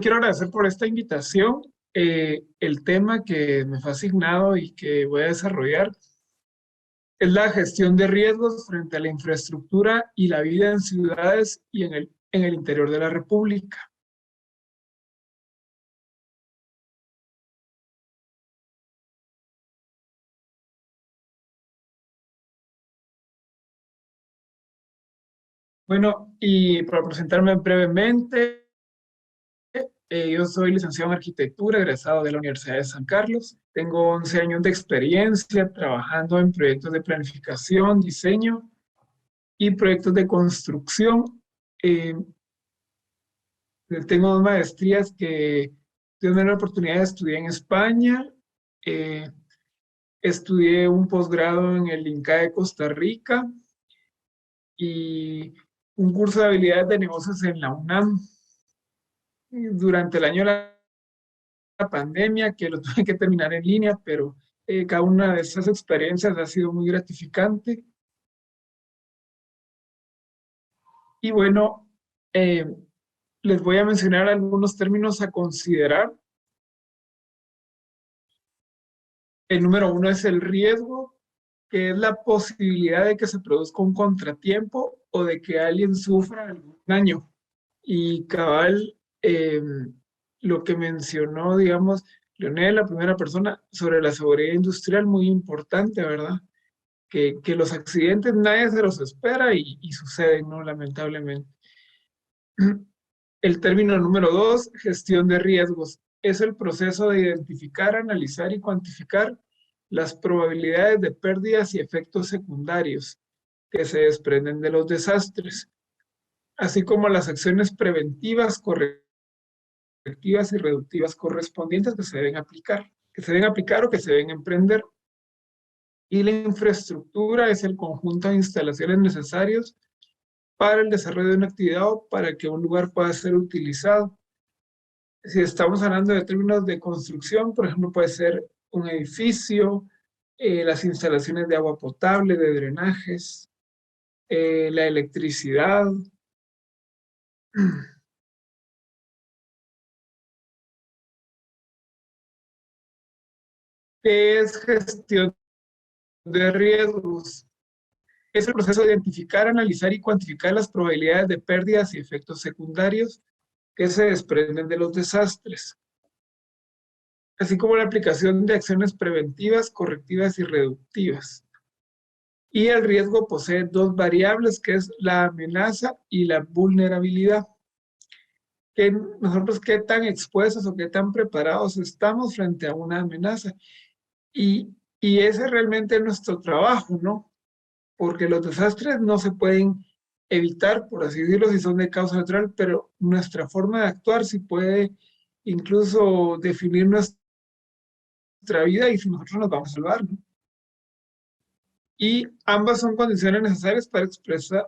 quiero agradecer por esta invitación. El tema que me fue asignado y que voy a desarrollar es la gestión de riesgos frente a la infraestructura y la vida en ciudades y en el interior de la República. Bueno, y para presentarme brevemente, yo soy licenciado en arquitectura, egresado de la Universidad de San Carlos. Tengo 11 años de experiencia trabajando en proyectos de planificación, diseño y proyectos de construcción. Eh, Tengo dos maestrías que tuve la oportunidad de estudiar en España. Eh, Estudié un posgrado en el INCA de Costa Rica y un curso de habilidades de negocios en la UNAM durante el año de la pandemia, que lo tuve que terminar en línea, pero cada una de esas experiencias ha sido muy gratificante. Y bueno, eh, les voy a mencionar algunos términos a considerar. El número uno es el riesgo, que es la posibilidad de que se produzca un contratiempo o de que alguien sufra algún daño. Y cabal, lo que mencionó, digamos, Leonel, la primera persona, sobre la seguridad industrial, muy importante, ¿verdad? Que los accidentes nadie se los espera y suceden, ¿no? Lamentablemente. El término número dos, gestión de riesgos, es el proceso de identificar, analizar y cuantificar las probabilidades de pérdidas y efectos secundarios que se desprenden de los desastres, así como las acciones preventivas, correctivas y reductivas correspondientes que se deben aplicar o que se deben emprender. Y la infraestructura es el conjunto de instalaciones necesarias para el desarrollo de una actividad o para que un lugar pueda ser utilizado. Si estamos hablando de términos de construcción, por ejemplo, puede ser un edificio, las instalaciones de agua potable, de drenajes, la electricidad. ¿Qué es gestión de riesgos? Es el proceso de identificar, analizar y cuantificar las probabilidades de pérdidas y efectos secundarios que se desprenden de los desastres, así como la aplicación de acciones preventivas, correctivas y reductivas. Y el riesgo posee dos variables, que es la amenaza y la vulnerabilidad. Que nosotros qué tan expuestos o qué tan preparados estamos frente a una amenaza. Y ese realmente es nuestro trabajo, ¿no? Porque los desastres no se pueden evitar, por así decirlo, si son de causa natural, pero nuestra forma de actuar sí puede incluso definir nuestra vida y si nosotros nos vamos a salvar, ¿no? Y ambas son condiciones necesarias para expresar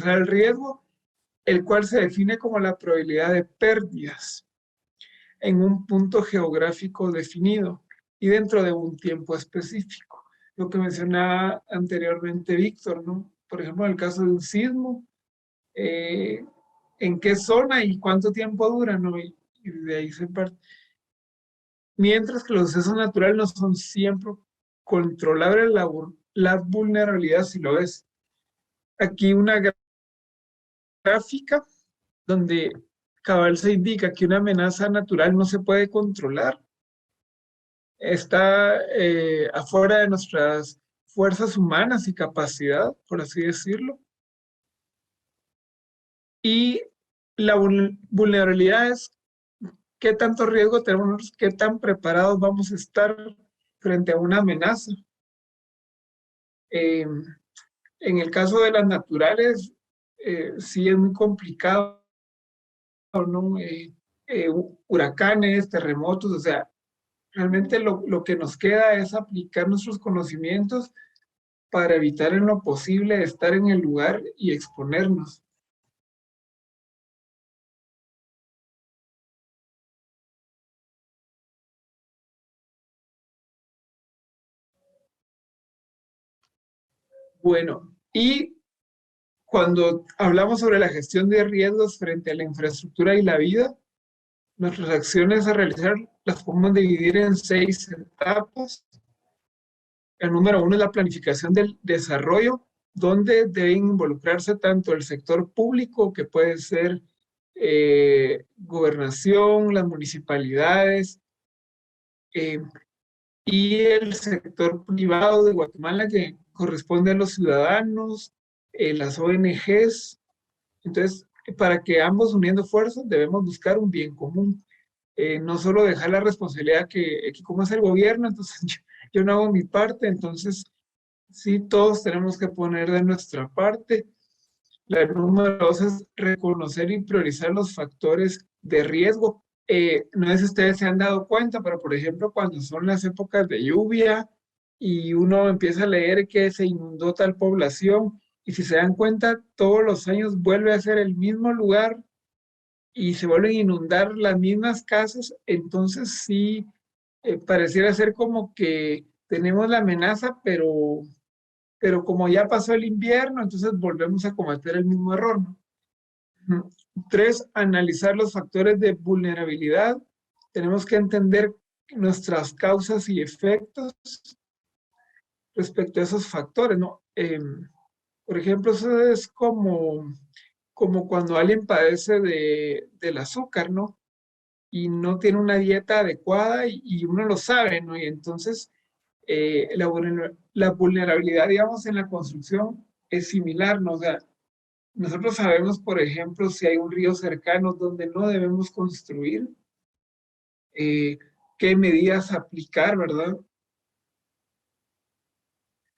el riesgo, el cual se define como la probabilidad de pérdidas en un punto geográfico definido y dentro de un tiempo específico. Lo que mencionaba anteriormente Víctor, ¿no? Por ejemplo, en el caso de un sismo, eh, en qué zona y cuánto tiempo dura, ¿no? Y de ahí se parte. Mientras que los sucesos naturales no son siempre controlables, la vulnerabilidad sí lo es. Aquí una gráfica donde cabal se indica que una amenaza natural no se puede controlar, está afuera de nuestras fuerzas humanas y capacidad, por así decirlo. Y la vulnerabilidad es qué tanto riesgo tenemos, qué tan preparados vamos a estar frente a una amenaza. Eh, en el caso de las naturales, sí es muy complicado, ¿no? Huracanes, terremotos, o sea, realmente lo que nos queda es aplicar nuestros conocimientos para evitar en lo posible estar en el lugar y exponernos. Bueno, y cuando hablamos sobre la gestión de riesgos frente a la infraestructura y la vida, Nuestras acciones a realizar las podemos dividir en 6 etapas. El número 1 es la planificación del desarrollo, donde deben involucrarse tanto el sector público, que puede ser gobernación, las municipalidades, eh, y el sector privado de Guatemala, que corresponde a los ciudadanos, las ONGs. Entonces, para que ambos uniendo fuerzas debemos buscar un bien común. No solo dejar la responsabilidad que como es el gobierno, entonces yo no hago mi parte, entonces sí, todos tenemos que poner de nuestra parte. La número 2 es reconocer y priorizar los factores de riesgo. No sé si ustedes se han dado cuenta, pero por ejemplo, cuando son las épocas de lluvia y uno empieza a leer que se inundó tal población, y si se dan cuenta, todos los años vuelve a ser el mismo lugar y se vuelven a inundar las mismas casas, entonces sí, pareciera ser como que tenemos la amenaza, pero como ya pasó el invierno, entonces volvemos a cometer el mismo error, ¿no? Ujú. 3, analizar los factores de vulnerabilidad. Tenemos que entender nuestras causas y efectos respecto a esos factores, ¿no? Por ejemplo, eso es como cuando alguien padece del azúcar, ¿no? Y no tiene una dieta adecuada y uno lo sabe, ¿no? Y entonces la vulnerabilidad, digamos, en la construcción es similar, ¿no? O sea, nosotros sabemos, por ejemplo, si hay un río cercano donde no debemos construir, eh, qué medidas aplicar, ¿verdad?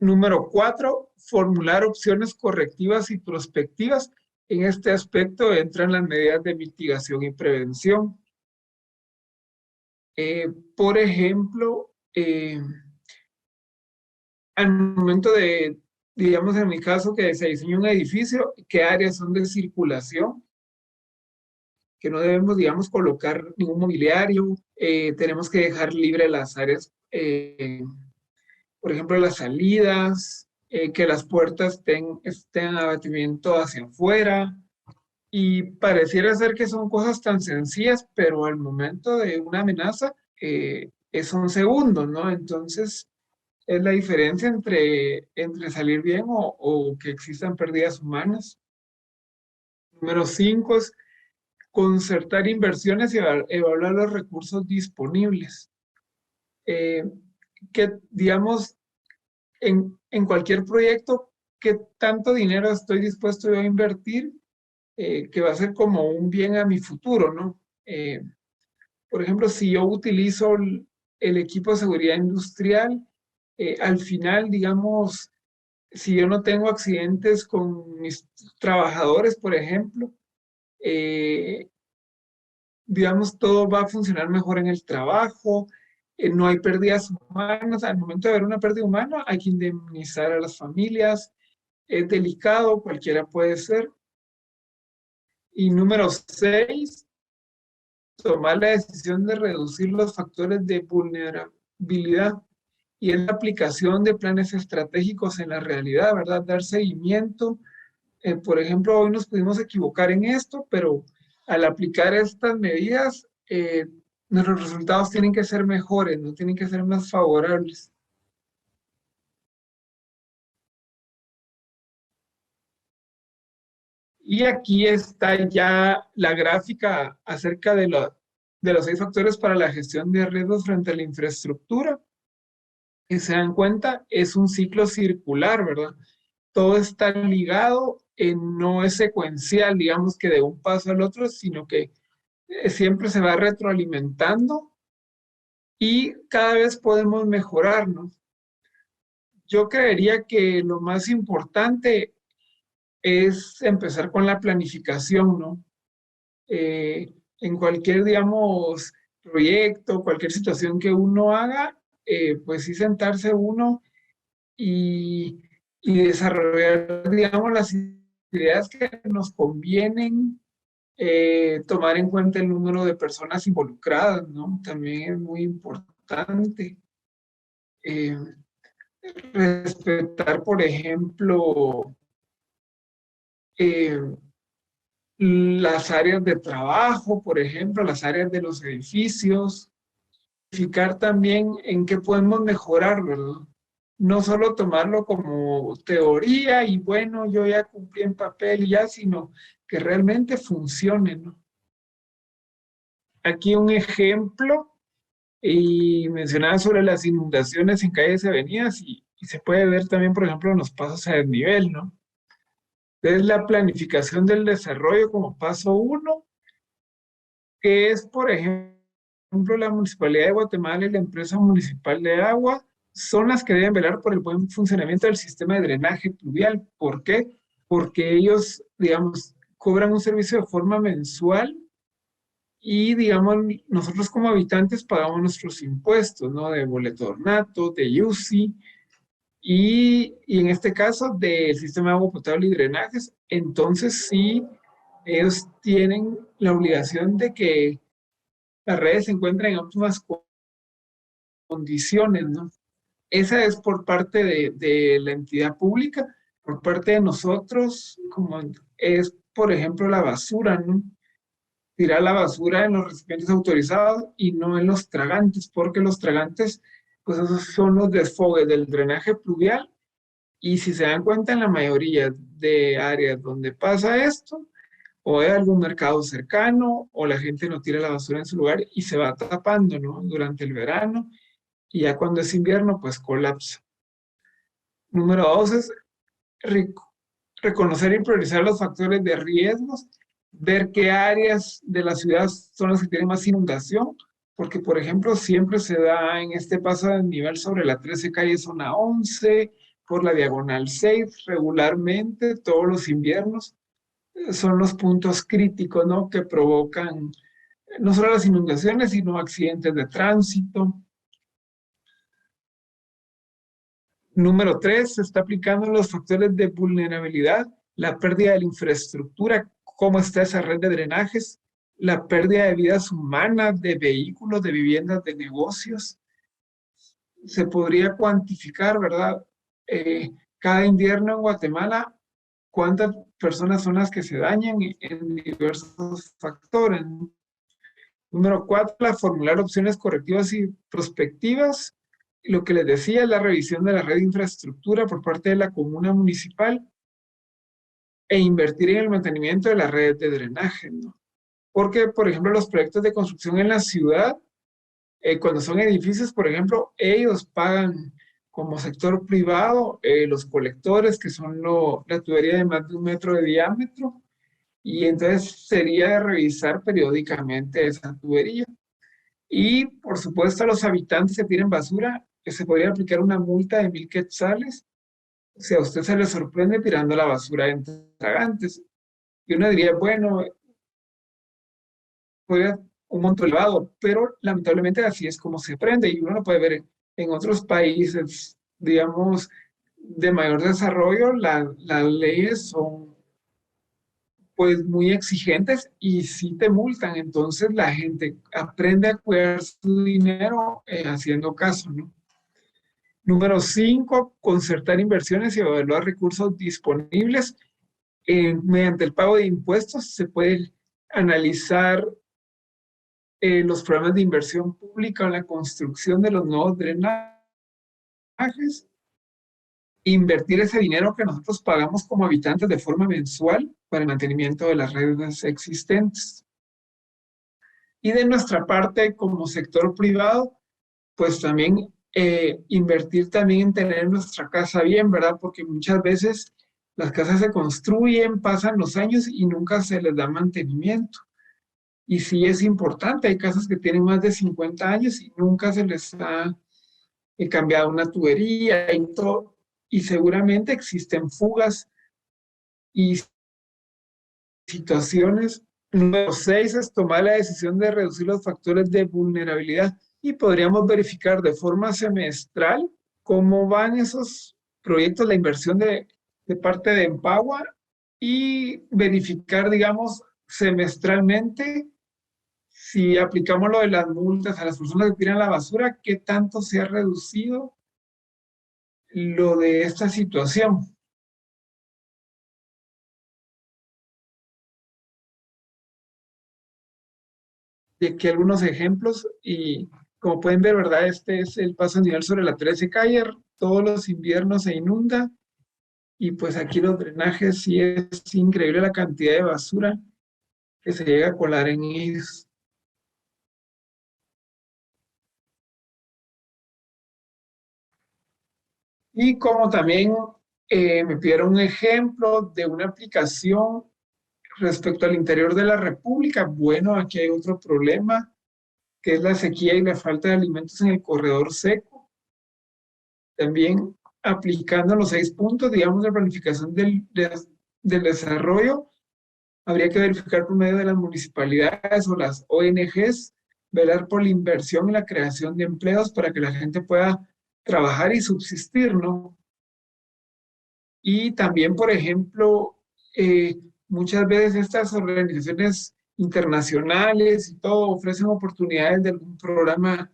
Número 4, formular opciones correctivas y prospectivas. En este aspecto entran las medidas de mitigación y prevención. Por ejemplo, al momento de, digamos en mi caso, que se diseña un edificio, qué áreas son de circulación, que no debemos, digamos, colocar ningún mobiliario, tenemos que dejar libre las áreas, por ejemplo, las salidas, que las puertas estén en abatimiento hacia afuera, y pareciera ser que son cosas tan sencillas, pero al momento de una amenaza, son segundos, ¿no? Entonces, es la diferencia entre salir bien o que existan pérdidas humanas. Número 5 es concertar inversiones y evaluar los recursos disponibles. Eh, que, digamos, en cualquier proyecto, ¿qué tanto dinero estoy dispuesto yo a invertir? Que va a ser como un bien a mi futuro, ¿no? Por ejemplo, si yo utilizo el equipo de seguridad industrial, al final, digamos, si yo no tengo accidentes con mis trabajadores, por ejemplo, eh, digamos, todo va a funcionar mejor en el trabajo, no hay pérdidas humanas. Al momento de haber una pérdida humana, hay que indemnizar a las familias. Es delicado, cualquiera puede ser. Y número 6, tomar la decisión de reducir los factores de vulnerabilidad y es la aplicación de planes estratégicos en la realidad, ¿verdad? Dar seguimiento. Por ejemplo, hoy nos pudimos equivocar en esto, pero al aplicar estas medidas, nuestros resultados tienen que ser mejores, no tienen que ser más favorables. Y aquí está ya la gráfica acerca de los 6 factores para la gestión de riesgos frente a la infraestructura. Y se dan cuenta, es un ciclo circular, ¿verdad? Todo está ligado, no es secuencial, digamos que de un paso al otro, sino que siempre se va retroalimentando y cada vez podemos mejorar, ¿no? Yo creería que lo más importante es empezar con la planificación, ¿no? En cualquier, digamos, proyecto, cualquier situación que uno haga, pues sí sentarse uno y, y desarrollar, digamos, las ideas que nos convienen, tomar en cuenta el número de personas involucradas, ¿no? También es muy importante. Eh, respetar, por ejemplo, eh, las áreas de trabajo, por ejemplo, las áreas de los edificios, verificar también en qué podemos mejorar, ¿verdad? No solo tomarlo como teoría y bueno, yo ya cumplí en papel y ya, sino que realmente funcione, ¿no? Aquí un ejemplo, y mencionaba sobre las inundaciones en calles y avenidas, y se puede ver también, por ejemplo, en los pasos a desnivel, ¿no? Es la planificación del desarrollo como paso uno, que es, por ejemplo, la Municipalidad de Guatemala y la Empresa Municipal de Agua, son las que deben velar por el buen funcionamiento del sistema de drenaje pluvial. ¿Por qué? Porque ellos, digamos, cobran un servicio de forma mensual y, digamos, nosotros como habitantes pagamos nuestros impuestos, ¿no? De boleto de ornato, de IUCI y en este caso del sistema de agua potable y drenajes. Entonces sí, ellos tienen la obligación de que las redes se encuentren en óptimas condiciones, ¿no? Esa es por parte de la entidad pública. Por parte de nosotros, como es, por ejemplo, la basura, ¿no? Tirar la basura en los recipientes autorizados y no en los tragantes, porque los tragantes, pues esos son los desfogues del drenaje pluvial. Y si se dan cuenta, en la mayoría de áreas donde pasa esto, o hay algún mercado cercano, o la gente no tira la basura en su lugar y se va tapando, ¿no? Durante el verano, y ya cuando es invierno, pues colapsa. Número dos es reconocer y priorizar los factores de riesgos, ver qué áreas de la ciudad son las que tienen más inundación, porque, por ejemplo, siempre se da en este paso de nivel sobre la 13 calle zona 11, por la diagonal 6, regularmente, todos los inviernos, son los puntos críticos, ¿no? Que provocan no solo las inundaciones, sino accidentes de tránsito. Número tres, se está aplicando los factores de vulnerabilidad, la pérdida de la infraestructura, cómo está esa red de drenajes, la pérdida de vidas humanas, de vehículos, de viviendas, de negocios. Se podría cuantificar, ¿verdad? Cada invierno en Guatemala, cuántas personas son las que se dañan en diversos factores. Número cuatro, la formular opciones correctivas y prospectivas. Lo que les decía es la revisión de la red de infraestructura por parte de la comuna municipal e invertir en el mantenimiento de la red de drenaje, ¿no? Porque, por ejemplo, los proyectos de construcción en la ciudad, cuando son edificios, por ejemplo, ellos pagan como sector privado los colectores, que son la tubería de más de 1 metro de diámetro, y entonces sería de revisar periódicamente esa tubería. Y, por supuesto, a los habitantes que tienen basura, que se podría aplicar una multa de 1.000 quetzales si a usted se le sorprende tirando la basura en tragantes. Y uno diría, bueno, podría un monto elevado, pero lamentablemente así es como se aprende. Y uno lo puede ver en otros países, digamos, de mayor desarrollo, las leyes son pues muy exigentes y sí te multan. Entonces la gente aprende a cuidar su dinero haciendo caso, ¿no? Número 5, concertar inversiones y evaluar recursos disponibles. Mediante el pago de impuestos se puede analizar los programas de inversión pública en la construcción de los nuevos drenajes, invertir ese dinero que nosotros pagamos como habitantes de forma mensual para el mantenimiento de las redes existentes. Y de nuestra parte, como sector privado, pues también invertir también en tener nuestra casa bien, ¿verdad? Porque muchas veces las casas se construyen, pasan los años y nunca se les da mantenimiento. Y sí es importante, hay casas que tienen más de 50 años y nunca se les ha cambiado una tubería y todo. Y seguramente existen fugas y situaciones. Número 6 es tomar la decisión de reducir los factores de vulnerabilidad y podríamos verificar de forma semestral cómo van esos proyectos, la inversión de parte de Empower y verificar, digamos, semestralmente si aplicamos lo de las multas a las personas que tiran la basura, qué tanto se ha reducido lo de esta situación. de aquí algunos ejemplos y como pueden ver, ¿verdad? Este es el paso a nivel sobre la 13 calle. Todos los inviernos se inunda y pues aquí los drenajes sí es increíble la cantidad de basura que se llega a colar en ellos. Y como también me pidieron un ejemplo de una aplicación respecto al interior de la República, bueno, aquí hay otro problema, que es la sequía y la falta de alimentos en el corredor seco. También aplicando los 6 puntos, digamos, de planificación del desarrollo, habría que verificar por medio de las municipalidades o las ONGs, velar por la inversión y la creación de empleos para que la gente pueda trabajar y subsistir, ¿no? Y también, por ejemplo, muchas veces estas organizaciones internacionales y todo ofrecen oportunidades de algún programa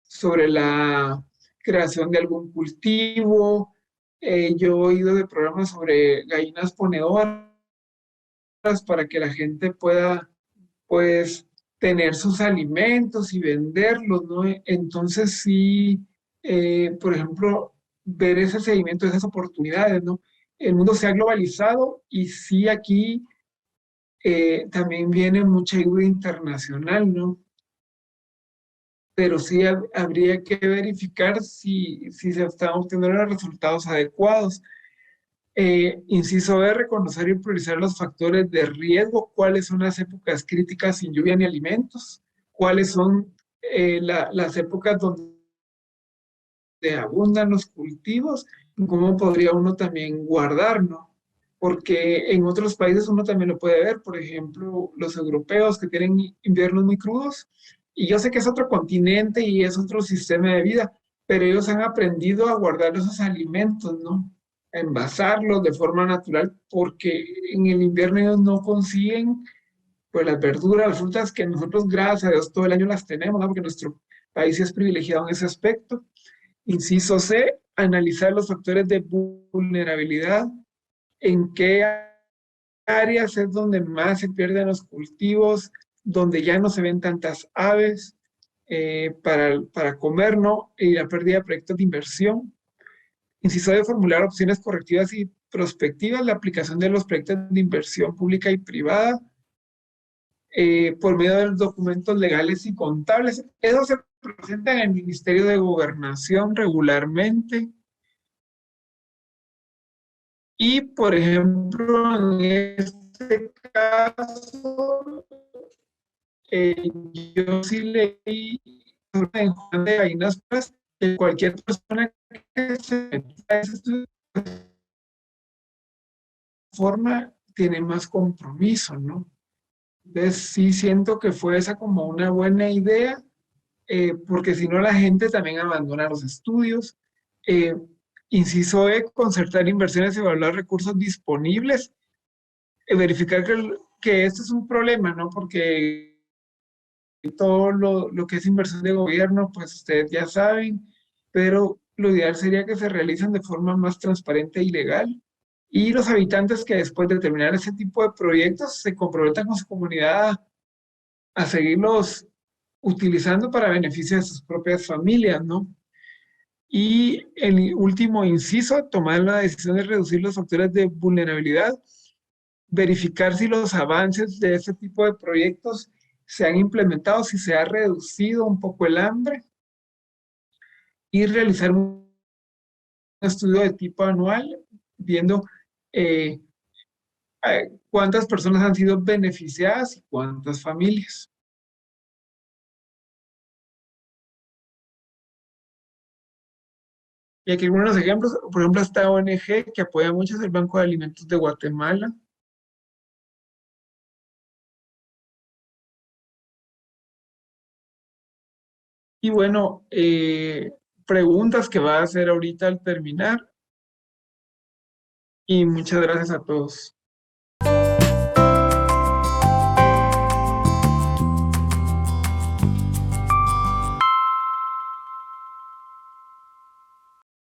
sobre la creación de algún cultivo. Yo he oído de programas sobre gallinas ponedoras para que la gente pueda, pues, tener sus alimentos y venderlos, ¿no? Entonces, sí, por ejemplo, ver ese seguimiento, esas oportunidades, ¿no? El mundo se ha globalizado y sí aquí también viene mucha ayuda internacional, ¿no? Pero sí habría que verificar si se están obteniendo los resultados adecuados. Inciso B, reconocer y priorizar los factores de riesgo, cuáles son las épocas críticas sin lluvia ni alimentos, cuáles son las épocas donde abundan los cultivos, y cómo podría uno también guardar, ¿no? Porque en otros países uno también lo puede ver, por ejemplo, los europeos que tienen inviernos muy crudos, y yo sé que es otro continente y es otro sistema de vida, pero ellos han aprendido a guardar esos alimentos, ¿no? A envasarlos de forma natural, porque en el invierno ellos no consiguen, pues, las verduras, las frutas que nosotros, gracias a Dios, todo el año las tenemos, ¿no? Porque nuestro país es privilegiado en ese aspecto. Inciso C, analizar los factores de vulnerabilidad, en qué áreas es donde más se pierden los cultivos, donde ya no se ven tantas aves para comer, ¿no? Y la pérdida de proyectos de inversión. Inciso de formular opciones correctivas y prospectivas, la aplicación de los proyectos de inversión pública y privada por medio de los documentos legales y contables. Eso se presenta en el Ministerio de Gobernación regularmente. Y, por ejemplo, en este caso, yo sí leí en Juan de Gallinas, pues, que cualquier persona que se meta a ese estudio de forma tiene más compromiso, ¿no? Entonces, sí siento que fue esa como una buena idea, porque si no la gente también abandona los estudios. Eh, Inciso E, concertar inversiones y evaluar recursos disponibles, verificar que esto es un problema, ¿no? Porque todo lo que es inversión de gobierno, pues ustedes ya saben, pero lo ideal sería que se realicen de forma más transparente y legal. Y los habitantes que después de terminar ese tipo de proyectos se comprometan con su comunidad a seguirlos utilizando para beneficio de sus propias familias, ¿no? Y el último inciso, tomar la decisión de reducir los factores de vulnerabilidad, verificar si los avances de este tipo de proyectos se han implementado, si se ha reducido un poco el hambre y realizar un estudio de tipo anual viendo eh, cuántas personas han sido beneficiadas y cuántas familias. Y aquí algunos ejemplos, por ejemplo, esta ONG que apoya mucho es el Banco de Alimentos de Guatemala. Y bueno, preguntas que va a hacer ahorita al terminar y muchas gracias a todos.